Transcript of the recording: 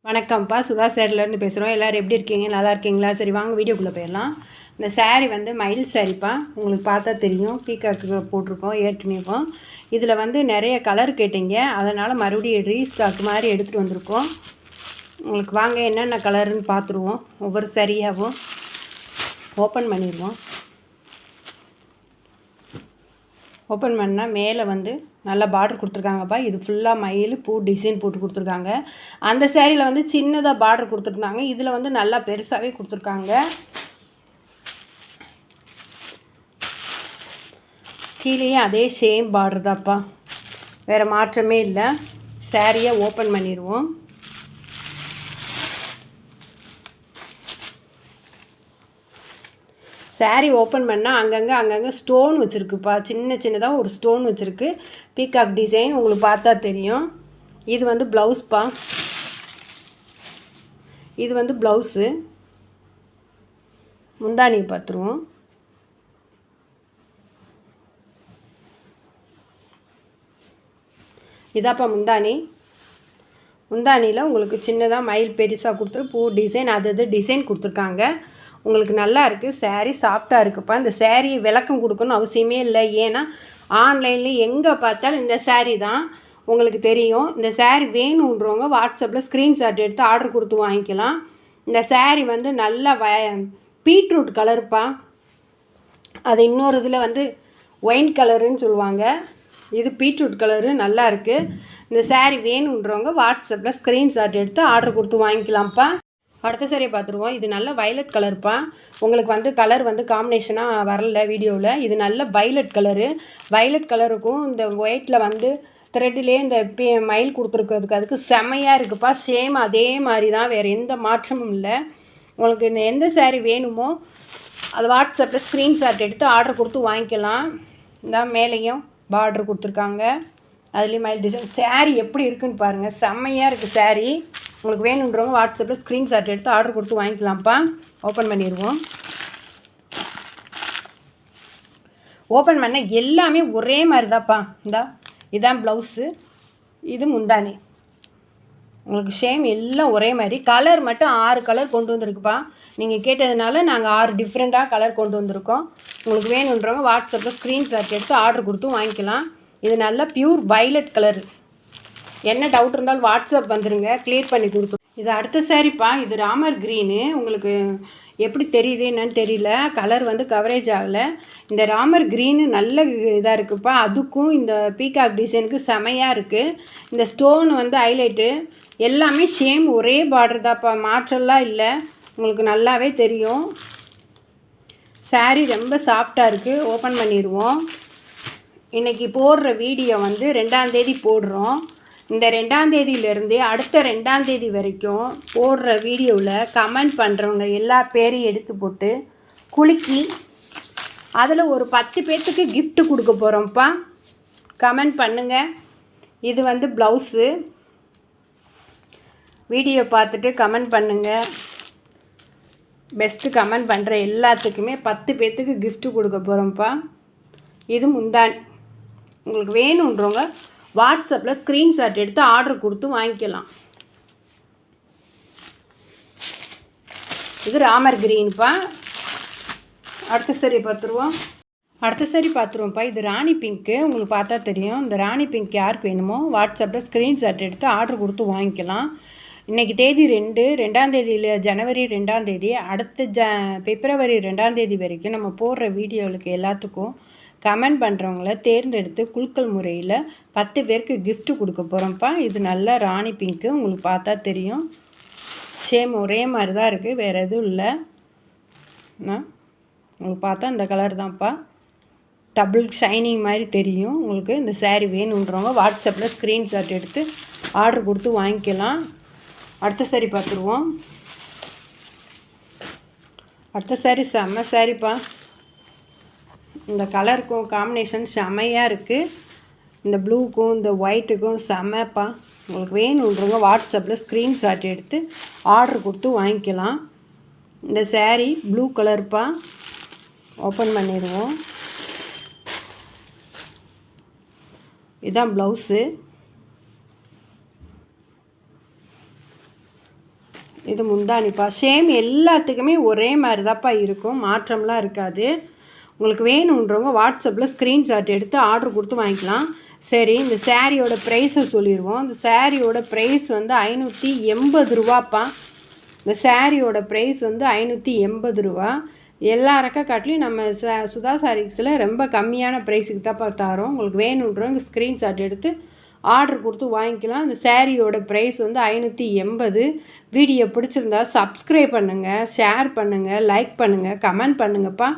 வணக்கம்ப்பா, சுதா சேரிலேருந்து பேசுகிறோம். எல்லோரும் எப்படி இருக்கீங்க? நல்லா இருக்கீங்களா? சரி, வாங்க வீடியோக்குள்ளே போயிடலாம். இந்த சாரீ வந்து மயில் சாரீப்பா. உங்களுக்கு பார்த்தா தெரியும், பீகாக்கு போட்டிருக்கோம் ஏற்கனவேவும். இதில் வந்து நிறைய கலர் கேட்டீங்க, அதனால் மறுபடியும் ரீஸ்டாக் மாதிரி எடுத்துகிட்டு வந்திருக்கோம். உங்களுக்கு வாங்க என்னென்ன கலருன்னு பார்த்துருவோம். ஒவ்வொரு சரியாகவும் ஓப்பன் பண்ணிடுவோம். ஓப்பன் பண்ணால் மேலே வந்து நல்லா பார்டர் கொடுத்துருக்காங்கப்பா. இது ஃபுல்லாக மயில் பூ டிசைன் போட்டு கொடுத்துருக்காங்க. அந்த சேரீயில் வந்து சின்னதாக பார்டர் கொடுத்துருந்தாங்க, இதில் வந்து நல்லா பெருசாகவே கொடுத்துருக்காங்க. கீழேயே அதே சேம் பார்டர் தான்ப்பா, வேறு மாற்றமே இல்லை. சேரீயை ஓப்பன் பண்ணிடுவோம். சாரீ ஓப்பன் பண்ணால் அங்கங்கே ஸ்டோன் வச்சுருக்குப்பா. சின்னதாக ஒரு ஸ்டோன் வச்சுருக்கு. பீகாக் டிசைன் உங்களுக்கு பார்த்தா தெரியும். இது வந்து ப்ளவுஸ்ப்பா. இது வந்து ப்ளவுஸு. முந்தானியை பார்த்துருவோம். இதாப்பா முந்தானி. முந்தானியில் உங்களுக்கு சின்னதாக மயில் பெருசாக கொடுத்துரு பூ டிசைன் அது டிசைன் கொடுத்துருக்காங்க. உங்களுக்கு நல்லா இருக்குது. சேரீ சாஃப்டாக இருக்குப்பா. இந்த சேரீ விளக்கம் கொடுக்கணும்னு அவசியமே இல்லை. ஏன்னா ஆன்லைனில் எங்கே பார்த்தாலும் இந்த சேரீ தான் உங்களுக்கு தெரியும். இந்த சேரீ வேணுன்றவங்க வாட்ஸ்அப்பில் ஸ்க்ரீன்ஷாட் எடுத்து ஆர்டர் கொடுத்து வாங்கிக்கலாம். இந்த சேரீ வந்து நல்லா பீட்ரூட் கலருப்பா. அது இன்னொரு இதில் வந்து ஒயின் கலருன்னு சொல்லுவாங்க. இது பீட்ரூட் கலரு நல்லா இருக்குது. இந்த சேரீ வேணுன்றவங்க வாட்ஸ்அப்பில் ஸ்க்ரீன்ஷாட் எடுத்து ஆர்டர் கொடுத்து வாங்கிக்கலாம்ப்பா. அடுத்த சாரியை பார்த்துருவோம். இது நல்ல வைலட் கலர்ப்பா. உங்களுக்கு வந்து கலர் வந்து காம்பினேஷனாக வரல வீடியோவில். இது நல்ல வைலட் கலரு. வைலட் கலருக்கும் இந்த ஒயிட்டில் வந்து த்ரெட்லேயே இந்த மயில் கொடுத்துருக்கிறதுக்கு அதுக்கு செம்மையாக இருக்குதுப்பா. சேம் அதே மாதிரி தான், வேறு எந்த மாற்றமும் இல்லை. உங்களுக்கு இந்த எந்த சாரீ வேணுமோ அது வாட்ஸ்அப்பில் ஸ்க்ரீன்ஷாட் எடுத்து ஆர்டர் கொடுத்து வாங்கிக்கலாம். இந்த மேலேயும் பார்டர் கொடுத்துருக்காங்க, அதுலேயும் மயில் டிசைன். சாரீ எப்படி இருக்குதுன்னு பாருங்கள், செம்மையாக இருக்குது சாரீ. உங்களுக்கு வேணுன்றவங்க வாட்ஸ்அப்பில் ஸ்க்ரீன்ஷாட் எடுத்து ஆர்டர் கொடுத்து வாங்கிக்கலாம்ப்பா. ஓப்பன் பண்ணிடுவோம். ஓப்பன் பண்ண எல்லாமே ஒரே மாதிரி தான்ப்பா. இதான் ப்ளவுஸு, இது முந்தானி. உங்களுக்கு ஷேம் எல்லாம் ஒரே மாதிரி. கலர் மட்டும் 6 கலர் கொண்டு வந்திருக்குப்பா. நீங்கள் கேட்டதுனால நாங்கள் 6 டிஃப்ரெண்ட்டாக கலர் கொண்டு வந்திருக்கோம். உங்களுக்கு வேணுன்றவங்க வாட்ஸ்அப்பில் ஸ்க்ரீன்ஷாட் எடுத்து ஆர்டர் கொடுத்து வாங்கிக்கலாம். இது நல்லா பியூர் வைலட் கலர். என்ன டவுட் இருந்தாலும் வாட்ஸ்அப் வந்துடுங்க, கிளியர் பண்ணி கொடுத்து. இது அடுத்த சாரிப்பா. இது ராமர் க்ரீனு. உங்களுக்கு எப்படி தெரியுது என்னன்னு தெரியல, கலர் வந்து கவரேஜ் ஆகலை. இந்த ராமர் க்ரீனு நல்ல இதாக இருக்குதுப்பா. அதுக்கும் இந்த பீகாக் டிசைனுக்கு செமையாக இருக்குது. இந்த ஸ்டோன் வந்து ஹைலைட்டு எல்லாமே சேம் ஒரே பார்டர் தான்ப்பா, மாற்றம்லாம் இல்லை. உங்களுக்கு நல்லாவே தெரியும். சாரீ ரொம்ப சாஃப்டாக இருக்குது. ஓப்பன் பண்ணிடுவோம். இன்றைக்கி போடுற வீடியோ வந்து 2ஆம் தேதி போடுறோம். இந்த 2ஆம் தேதியிலேருந்து அடுத்த 2ஆம் தேதி வரைக்கும் போடுற வீடியோவில் கமெண்ட் பண்ணுறவங்க எல்லா பேரையும் எடுத்து போட்டு குலுக்கி அதில் ஒரு 10 பேர்த்துக்கு கிஃப்ட் கொடுக்க போகிறோம்ப்பா. கமெண்ட் பண்ணுங்கள். இது வந்து ப்ளவுஸு. வீடியோ பார்த்துட்டு கமெண்ட் பண்ணுங்கள். பெஸ்ட்டு கமெண்ட் பண்ணுற எல்லாத்துக்குமே 10 பேர்த்துக்கு கிஃப்ட் கொடுக்க போகிறோம்ப்பா. இது முந்தானி. உங்களுக்கு வேணுன்றவங்க வாட்ஸ்அப்பில் ஸ்க்ரீன்ஷாட் எடுத்து ஆர்டர் கொடுத்து வாங்கிக்கலாம். இது ராமர் க்ரீன்ப்பா. அடுத்த சாரி பார்த்துருவோம்ப்பா. இது ராணி பிங்க்கு. உங்களுக்கு பார்த்தா தெரியும். இந்த ராணி பிங்க் யாருக்கு வேணுமோ வாட்ஸ்அப்பில் ஸ்க்ரீன்ஷாட் எடுத்து ஆர்டர் கொடுத்து வாங்கிக்கலாம். இன்றைக்கி தேதி 2ஆம் தேதியில் ஜனவரி 2ஆம் தேதி. அடுத்த பிப்ரவரி 2ஆம் தேதி வரைக்கும் நம்ம போடுற வீடியோவுக்கு எல்லாத்துக்கும் கமெண்ட் பண்ணுறவங்கள தேர்ந்தெடுத்து குலுக்கல் முறையில் 10 பேருக்கு கிஃப்ட் கொடுக்க போகிறோம்ப்பா. இது நல்ல ராணி பிங்க்கு. உங்களுக்கு பார்த்தா தெரியும். சேம் ஒரே மாதிரி தான் இருக்குது, வேறு எதுவும் இல்லை. உங்களுக்கு பார்த்தா இந்த கலர் தான்ப்பா, டபுள் ஷைனிங் மாதிரி தெரியும். உங்களுக்கு இந்த சாரீ வேணுன்றவங்க வாட்ஸ்அப்பில் ஸ்க்ரீன்ஷாட் எடுத்து ஆர்டர் கொடுத்து வாங்கிக்கலாம். அடுத்த சாரீ பார்த்துருவோம். அடுத்த சாரீ செம்ம சாரீப்பா. இந்த கலருக்கும் காம்பினேஷன் செம்மையாக இருக்குது. இந்த ப்ளூக்கும் இந்த ஒயிட்டுக்கும் செம்மப்பா. உங்களுக்கு வேணுன்றவங்க வாட்ஸ்அப்பில் ஸ்க்ரீன்ஷாட் எடுத்து ஆர்டர் கொடுத்து வாங்கிக்கலாம். இந்த சாரீ ப்ளூ கலர்ப்பா. ஓப்பன் பண்ணிடுவோம். இதுதான் ப்ளவுஸு. இது முந்தானிப்பா. சேம் எல்லாத்துக்குமே ஒரே மாதிரி தான்ப்பா இருக்கும், மாற்றம்லாம் இருக்காது. உங்களுக்கு வேணுன்றவங்க வாட்ஸ்அப்பில் ஸ்க்ரீன்ஷாட் எடுத்து ஆர்டர் கொடுத்து வாங்கிக்கலாம். சரி, இந்த சாரியோட ப்ரைஸை சொல்லிடுவோம். இந்த சாரியோட ப்ரைஸ் வந்து 580 ரூபாப்பா. இந்த சாரியோட ப்ரைஸ் வந்து 580 ரூபா. எல்லா ரெக்க காட்டிலையும் நம்ம சுதா சாரீஸில் ரொம்ப கம்மியான ப்ரைஸுக்கு தான்ப்பா தரோம். உங்களுக்கு வேணுன்றவங்க ஸ்க்ரீன்ஷாட் எடுத்து ஆர்டர் கொடுத்து வாங்கிக்கலாம். இந்த சாரியோட ப்ரைஸ் வந்து 580. வீடியோ பிடிச்சிருந்தா சப்ஸ்கிரைப் பண்ணுங்கள், ஷேர் பண்ணுங்கள், லைக் பண்ணுங்கள், கமெண்ட் பண்ணுங்கப்பா.